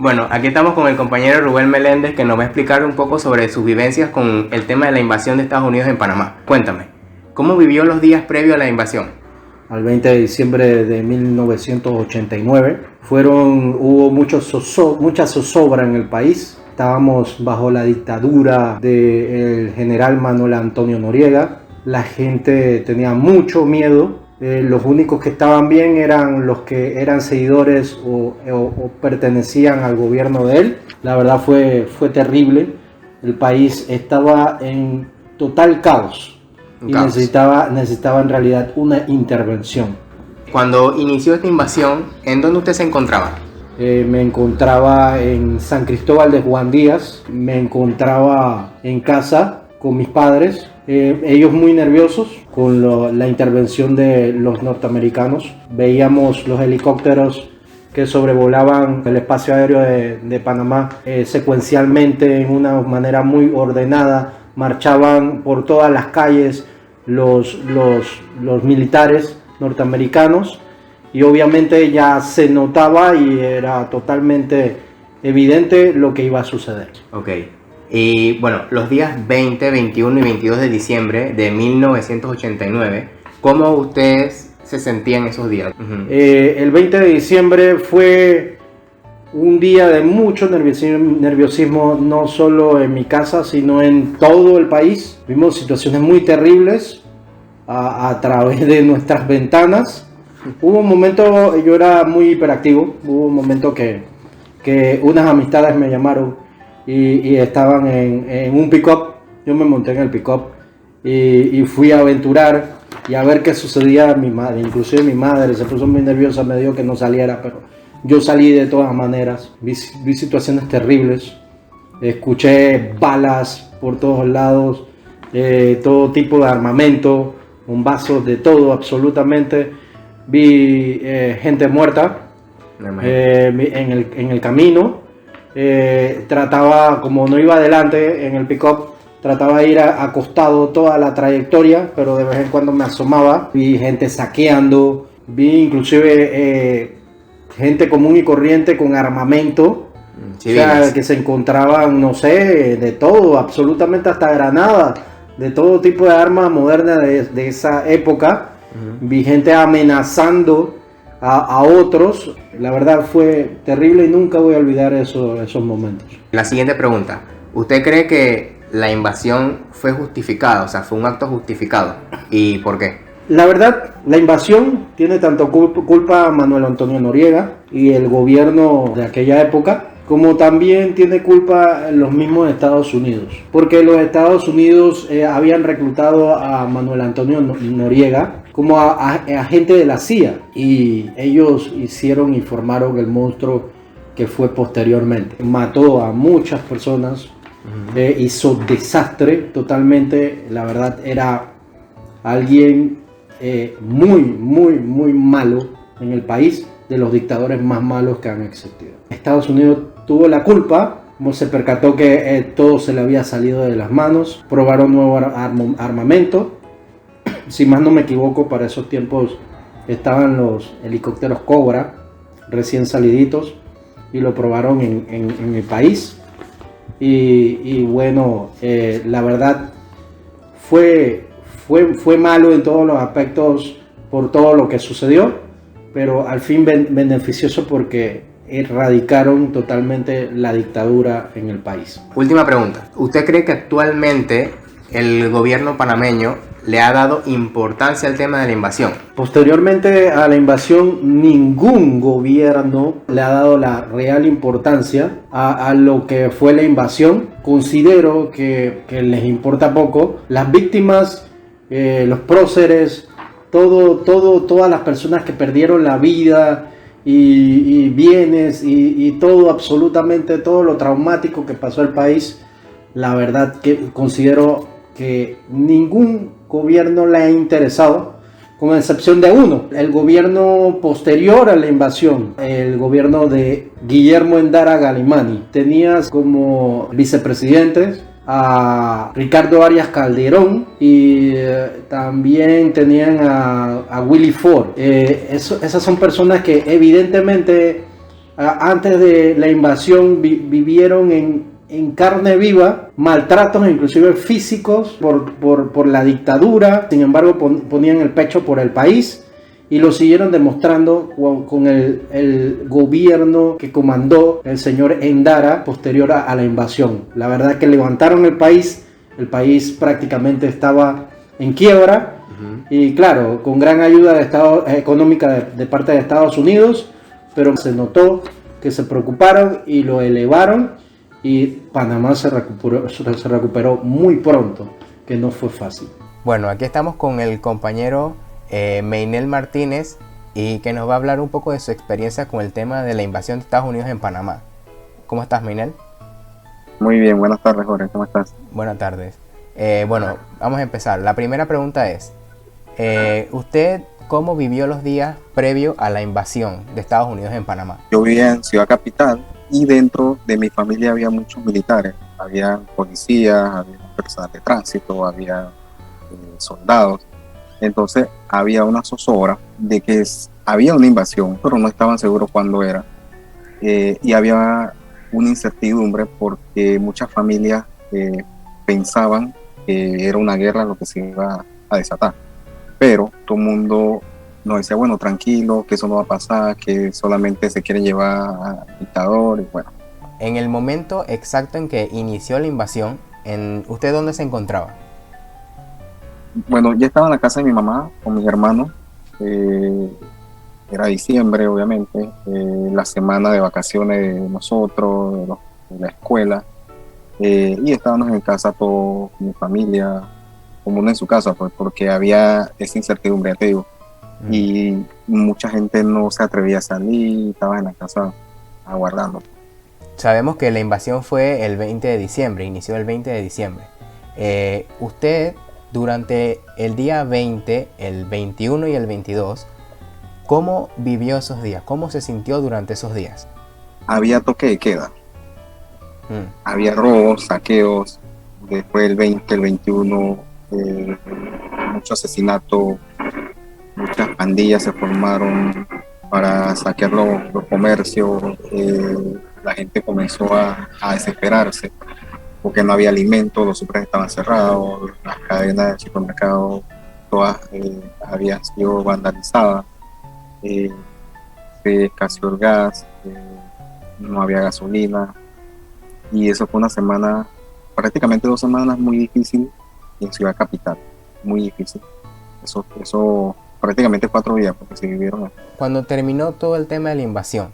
Bueno, aquí estamos con el compañero Rubén Meléndez, que nos va a explicar un poco sobre sus vivencias con el tema de la invasión de Estados Unidos en Panamá. Cuéntame, ¿cómo vivió los días previos a la invasión? Al 20 de diciembre de 1989 hubo mucha zozobra en el país. Estábamos bajo la dictadura del general Manuel Antonio Noriega. La gente tenía mucho miedo. Los únicos que estaban bien eran los que eran seguidores o pertenecían al gobierno de él. La verdad fue terrible. El país estaba en total caos y necesitaba en realidad una intervención. Cuando inició esta invasión, ¿en dónde usted se encontraba? Me encontraba en San Cristóbal de Juan Díaz. Me encontraba en casa con mis padres. Ellos muy nerviosos con la intervención de los norteamericanos. Veíamos los helicópteros que sobrevolaban el espacio aéreo de Panamá secuencialmente, en una manera muy ordenada. Marchaban por todas las calles los militares norteamericanos, y obviamente ya se notaba y era totalmente evidente lo que iba a suceder. Ok. Y bueno, los días 20, 21 y 22 de diciembre de 1989, ¿cómo ustedes se sentían esos días? El 20 de diciembre fue un día de mucho nerviosismo, no solo en mi casa, sino en todo el país. Vimos situaciones muy terribles a través de nuestras ventanas. Hubo un momento, yo era muy hiperactivo, hubo un momento que unas amistades me llamaron y estaban en un pick-up. Yo me monté en el pick-up y fui a aventurar y a ver qué sucedía. Mi madre, inclusive mi madre, se puso muy nerviosa, me dijo que no saliera, pero yo salí de todas maneras. Vi situaciones terribles, escuché balas por todos lados, todo tipo de armamento, bombazos, de todo absolutamente. Vi gente muerta en el camino. Trataba, como no iba adelante en el pick-up, trataba de ir acostado toda la trayectoria, pero de vez en cuando me asomaba. Vi gente saqueando, vi inclusive gente común y corriente con armamento, o sea, que se encontraban, no sé, de todo, absolutamente hasta granadas, de todo tipo de armas modernas de esa época. Vi gente amenazando a otros. La verdad fue terrible y nunca voy a olvidar esos momentos. La siguiente pregunta, ¿usted cree que la invasión fue justificada? O sea, ¿fue un acto justificado? ¿Y por qué? La verdad, la invasión tiene tanto culpa a Manuel Antonio Noriega y el gobierno de aquella época, como también tiene culpa los mismos Estados Unidos, porque los Estados Unidos habían reclutado a Manuel Antonio Noriega como agente de la CIA, y ellos hicieron y formaron el monstruo que fue posteriormente. Mató a muchas personas, hizo desastre totalmente. La verdad, era alguien muy malo en el país, de los dictadores más malos que han existido. Estados Unidos tuvo la culpa, como se percató que todo se le había salido de las manos. Probaron nuevo armamento. Si más no me equivoco, para esos tiempos estaban los helicópteros Cobra recién saliditos, y lo probaron en mi país. Y bueno, la verdad fue malo en todos los aspectos por todo lo que sucedió, pero al fin beneficioso porque erradicaron totalmente la dictadura en el país. Última pregunta, ¿usted cree que actualmente el gobierno panameño le ha dado importancia al tema de la invasión? Posteriormente a la invasión, ningún gobierno le ha dado la real importancia a lo que fue la invasión. Considero que les importa poco. Las víctimas, los próceres, todas las personas que perdieron la vida y bienes y todo, absolutamente todo lo traumático que pasó el país, la verdad que considero que ningún gobierno le ha interesado, con excepción de uno, el gobierno posterior a la invasión, el gobierno de Guillermo Endara Galimani. Tenías como vicepresidentes a Ricardo Arias Calderón y también tenían a Willy Ford. Esas son personas que evidentemente antes de la invasión vivieron en carne viva maltratos inclusive físicos por la dictadura. Sin embargo, ponían el pecho por el país y lo siguieron demostrando con el gobierno que comandó el señor Endara posterior a la invasión. La verdad que levantaron el país prácticamente estaba en quiebra. Y claro, con gran ayuda económica de parte de Estados Unidos, pero se notó que se preocuparon y lo elevaron, y Panamá se recuperó muy pronto, que no fue fácil. Bueno, aquí estamos con el compañero Meinel Martínez, y que nos va a hablar un poco de su experiencia con el tema de la invasión de Estados Unidos en Panamá. ¿Cómo estás, Meinel? Muy bien, buenas tardes, Jorge, ¿cómo estás? Buenas tardes. Bueno, vamos a empezar. La primera pregunta es, ¿usted cómo vivió los días previo a la invasión de Estados Unidos en Panamá? Yo vivía en Ciudad Capital y dentro de mi familia había muchos militares. Había policías, había personas de tránsito, había soldados. Entonces había una zozobra de que había una invasión, pero no estaban seguros cuándo era. Y había una incertidumbre porque muchas familias pensaban que era una guerra lo que se iba a desatar. Pero todo el mundo nos decía, bueno, tranquilo, que eso no va a pasar, que solamente se quiere llevar al dictador, y bueno. En el momento exacto en que inició la invasión, ¿usted dónde se encontraba? Bueno, ya estaba en la casa de mi mamá con mis hermanos. Era diciembre, obviamente, la semana de vacaciones de nosotros, de la escuela. Y estábamos en casa toda mi familia, como uno en su casa, pues, porque había esa incertidumbre, ya te digo. Y mucha gente no se atrevía a salir, estaba en la casa aguardando. Sabemos que la invasión fue el 20 de diciembre, inició el 20 de diciembre. Usted, durante el día 20, el 21 y el 22, ¿cómo vivió esos días? ¿Cómo se sintió durante esos días? Había toque de queda. Había robos, saqueos. Después del 20, el 21, mucho asesinato. Muchas pandillas se formaron para saquear los comercios. La gente comenzó a desesperarse porque no había alimento, los supermercados estaban cerrados, las cadenas de supermercados todas habían sido vandalizadas, se escaseó el gas, no había gasolina, y eso fue una semana, prácticamente 2 semanas muy difícil en Ciudad Capital, muy difícil. Eso prácticamente 4 días porque se vivieron aquí. Cuando terminó todo el tema de la invasión,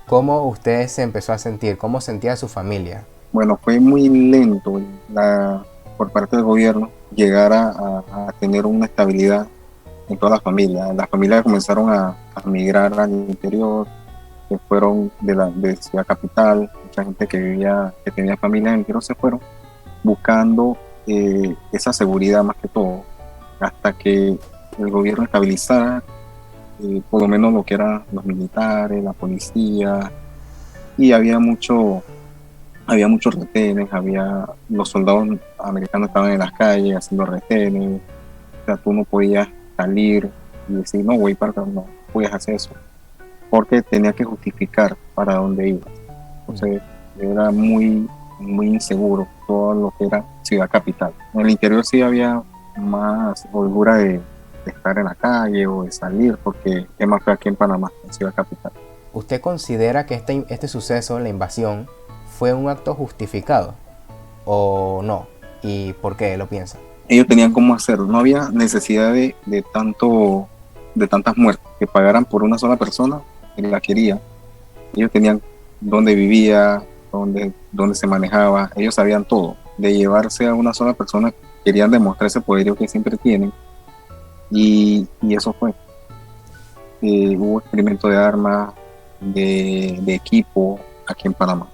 ¿cómo usted se empezó a sentir? ¿Cómo sentía su familia? Bueno, fue muy lento por parte del gobierno llegar a tener una estabilidad en todas las familias. Las familias comenzaron a migrar al interior, que fueron de Ciudad Capital. Mucha gente que tenía familia en el interior se fueron buscando esa seguridad más que todo, hasta que el gobierno estabilizara por lo menos lo que eran los militares, la policía, y había muchos retenes, los soldados americanos estaban en las calles haciendo retenes. O sea, tú no podías salir y decir, no, voy para acá, no podías hacer eso, porque tenías que justificar para dónde ibas. Entonces era muy, muy inseguro todo lo que era Ciudad Capital. En el interior sí había más holgura de estar en la calle o de salir, porque es más que aquí en Panamá, en Ciudad Capital. ¿Usted considera que este suceso, la invasión, fue un acto justificado o no? ¿Y por qué lo piensa? Ellos tenían cómo hacerlo, no había necesidad de tantas muertes, que pagaran por una sola persona que la quería. Ellos tenían dónde vivía, dónde se manejaba, ellos sabían todo. De llevarse a una sola persona, querían demostrar ese poderío que siempre tienen, y eso fue. Hubo experimento de armas, de equipo aquí en Panamá,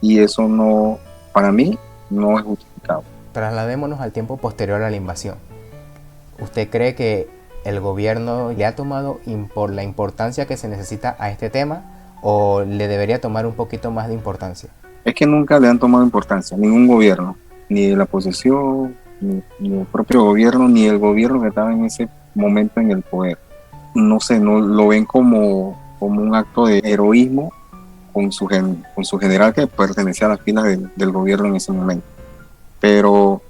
y eso no, para mí, no es justificado. Trasladémonos al tiempo posterior a la invasión. ¿Usted cree que el gobierno le ha tomado la importancia que se necesita a este tema, o le debería tomar un poquito más de importancia? Es que nunca le han tomado importancia, ningún gobierno, ni de la oposición, ni el propio gobierno, ni el gobierno que estaba en ese momento en el poder. No sé, no lo ven como un acto de heroísmo con su general que pertenecía a las filas del gobierno en ese momento. Pero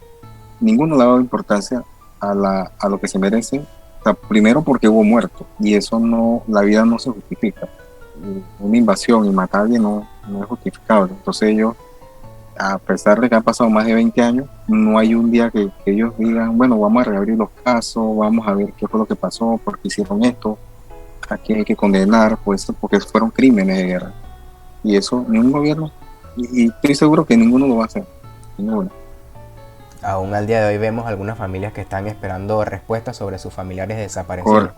ninguno le ha dado importancia a lo que se merece. O sea, primero porque hubo muertos y eso no, la vida no se justifica. Una invasión y matar a alguien no es justificable. Entonces ellos, a pesar de que han pasado más de 20 años, no hay un día que ellos digan, bueno, vamos a reabrir los casos, vamos a ver qué fue lo que pasó, por qué hicieron esto, a quién hay que condenar, pues, porque fueron crímenes de guerra. Y eso, ningún gobierno, y estoy seguro que ninguno lo va a hacer, ninguno. Aún al día de hoy vemos algunas familias que están esperando respuestas sobre sus familiares desaparecidos.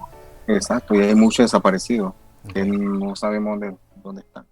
Exacto, y hay muchos desaparecidos que no sabemos dónde están.